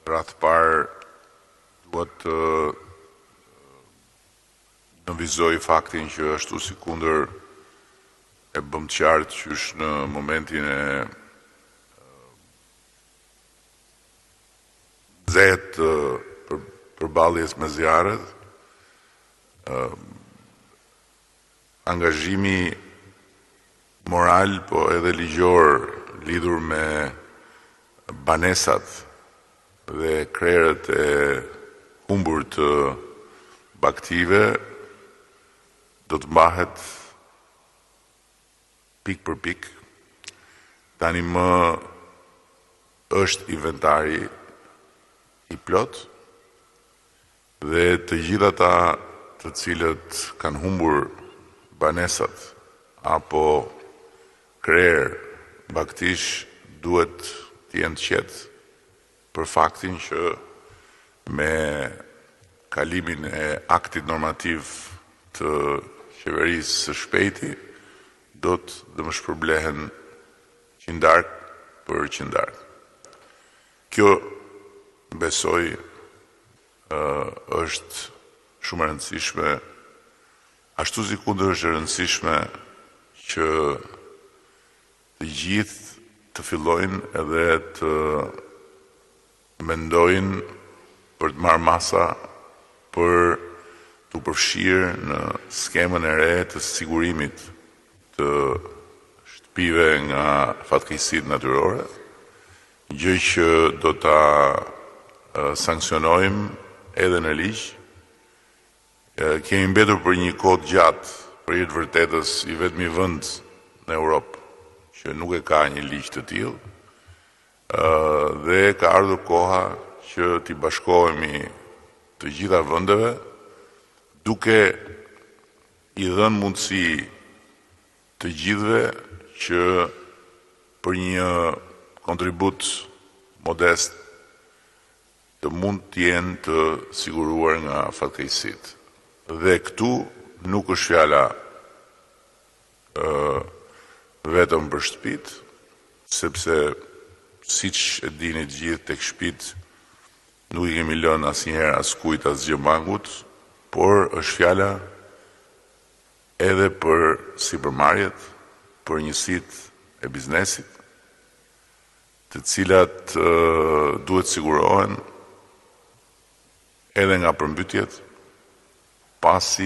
Rreth parë duhet të nënvizoj faktin që ashtu si kundër e bëm të qartë që është në momentin e nxehtë përballjes me zjarret, angazhimi moral po edhe ligjor lidhur me banesat dhe krerët e humbur të baktive do të mbahet pik për pik. Tani më është inventari i plot dhe të gjitha ata të cilët kanë humbur banesat apo krerë baktish duhet të jenë të qetë për faktin që me kalimin e aktit normativ të qeverisë së shpejti do të dëmshpërblehen qindark për qindark. Kjo besoj është shumë e rëndësishme, ashtu si kundër është e rëndësishme që të gjithë të fillojnë edhe të mendojnë për të marrë masa për të përfshirë në skemën e re të sigurimit të shtëpive nga fatkeqësitë natyrore, gjë që do ta sankcionojmë edhe në ligj. Kemi mbetur për një kohë gjatë për të vërtetës i vetmi vend në Europë që nuk e ka një ligj të tillë, dhe ka ardhur koha që t'i bashkohemi të gjitha vendeve duke i dhënë mundësi të gjithëve që për një kontribut modest të mund të jenë të siguruar nga fatkeqësitë. Dhe këtu nuk është fjala vetëm për shtëpitë, sepse siç e dini të gjithë tek shtëpitë nuk i kemi lënë asnjëherë askujt asgjë mangut, por është fjala edhe për sipërmarrjet, për njësitë e biznesit, të cilat duhet sigurohen edhe nga përmbytjet, pasi